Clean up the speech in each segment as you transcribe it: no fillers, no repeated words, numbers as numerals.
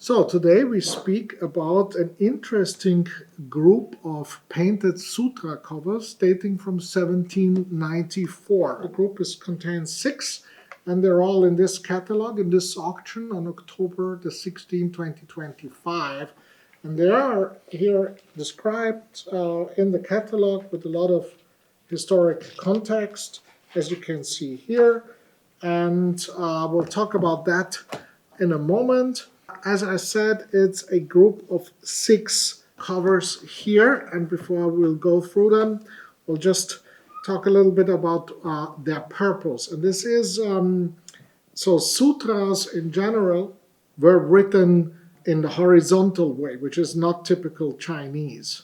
So today we speak about an interesting group of painted sutra covers dating from 1794. The group contains 6, and they're all in this catalog, in this auction on October the 16th, 2025. And they are here described in the catalog with a lot of historic context, as you can see here. And we'll talk about that in a moment. As I said, it's a group of 6 covers here, and before we'll go through them, we'll just talk a little bit about their purpose. And this is, so sutras in general were written in the horizontal way, which is not typical Chinese,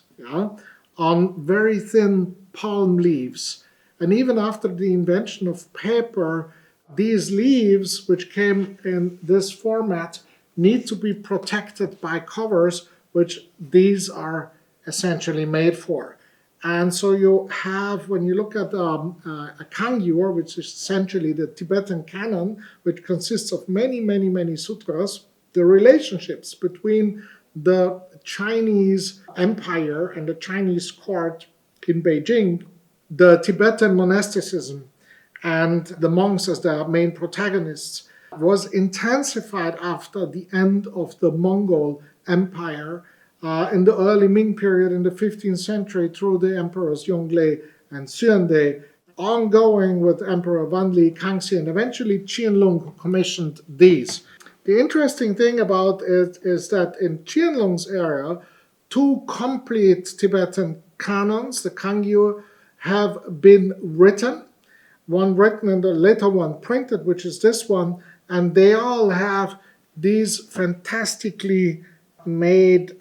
on very thin palm leaves. And even after the invention of paper, these leaves, which came in this format, need to be protected by covers, which these are essentially made for. And so you have, when you look at a KANGYUR, which is essentially the Tibetan canon, which consists of many, many, many sutras, the relationships between the Chinese empire and the Chinese court in Beijing, the Tibetan monasticism, and the monks as their main protagonists, was intensified after the end of the Mongol Empire in the early Ming period in the 15th century through the emperors Yongle and Xuande, ongoing with Emperor Wanli, Kangxi, and eventually Qianlong, who commissioned these. The interesting thing about it is that in Qianlong's era, 2 complete Tibetan canons, the KANGYUR, have been written. One written and the later one printed, which is this one, and they all have these fantastically made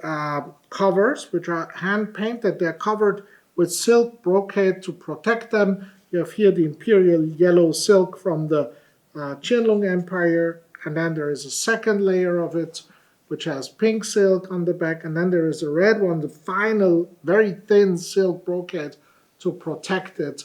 covers, which are hand-painted. They're covered with silk brocade to protect them. You have here the imperial yellow silk from the Qianlong Empire, and then there is a second layer of it, which has pink silk on the back, and then there is a red one, the final, very thin silk brocade to protect it.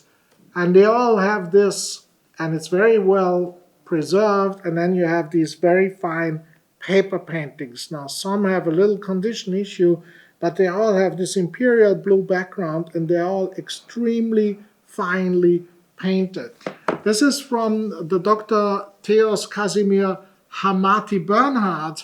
And they all have this, and it's very well preserved, and then you have these very fine paper paintings. Now, some have a little condition issue, but they all have this imperial blue background, and they're all extremely finely painted. This is from the Dr. Theos Casimir Hamati Bernhard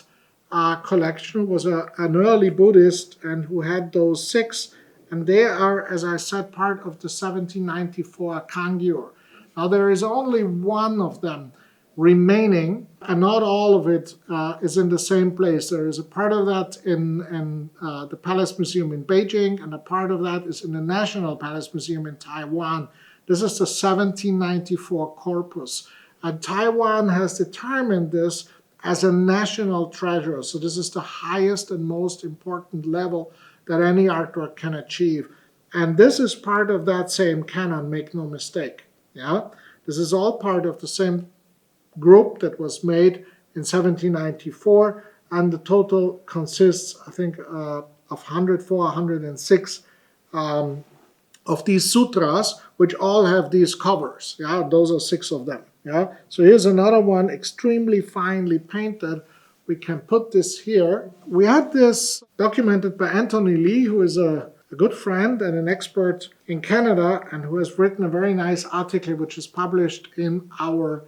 collection, who was an early Buddhist and who had those 6. And they are, as I said, part of the 1794 KANGYUR. Now, there is only one of them remaining, and not all of it is in the same place. There is a part of that in the Palace Museum in Beijing, and a part of that is in the National Palace Museum in Taiwan. This is the 1794 corpus. And Taiwan has determined this as a national treasure. So this is the highest and most important level that any artwork can achieve. And this is part of that same canon, make no mistake. This is all part of the same group that was made in 1794, and the total consists, I think, of 104, 106 of these sutras, which all have these covers. Those are 6 of them. So here's another one, extremely finely painted. We can put this here. We had this documented by Anthony Lee, who is a good friend and an expert in Canada, and who has written a very nice article which is published in our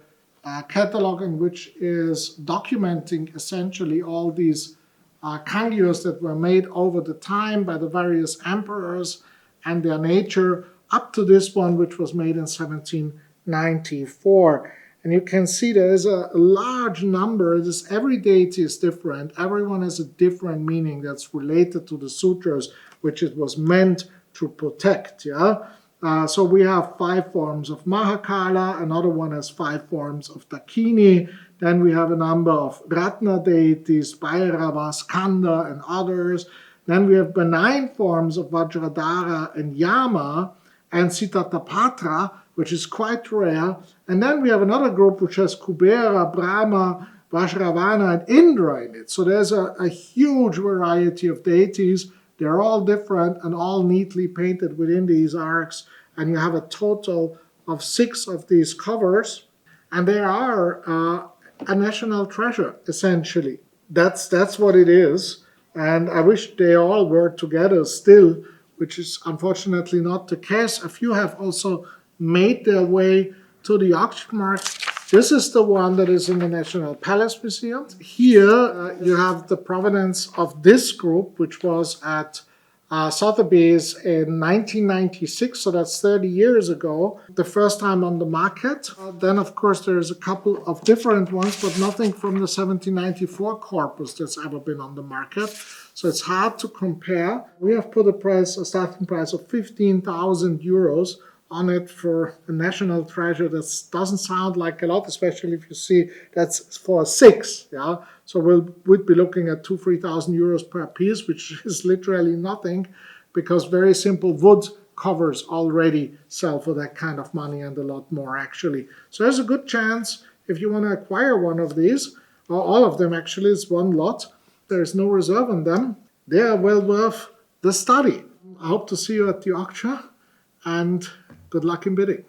catalog, and which is documenting essentially all these KANGYURs that were made over the time by the various emperors and their nature, up to this one, which was made in 1794. And you can see there is a large number. Every deity is different. Everyone has a different meaning that's related to the sutras, which it was meant to protect. So we have 5 forms of Mahakala. Another one has 5 forms of Dakini. Then we have a number of Ratna deities, Bhairava, Skanda, and others. Then we have benign forms of Vajradhara and Yama, and Siddharthapatra, which is quite rare. And then we have another group which has Kubera, Brahma, Vajravana, and Indra in it. So there's a huge variety of deities. They're all different and all neatly painted within these arcs. And you have a total of 6 of these covers. And they are a national treasure, essentially. that's what it is. And I wish they all were together still, which is unfortunately not the case. A few have also made their way to the auction market. This is the one that is in the National Palace Museum. Here you have the provenance of this group, which was at Sotheby's in 1996, so that's 30 years ago, the first time on the market. Then, of course, there's a couple of different ones, but nothing from the 1794 corpus that's ever been on the market. So it's hard to compare. We have put a starting price of 15,000 euros on it for a national treasure. That doesn't sound like a lot, especially if you see that's for a 6. Yeah, so we'd be looking at 2,000-3,000 euros per piece, which is literally nothing, because very simple wood covers already sell for that kind of money and a lot more actually. So there's a good chance if you want to acquire one of these, or all of them actually, it's one lot. There's no reserve on them. They are well worth the study. I hope to see you at the auction, and good luck in bidding.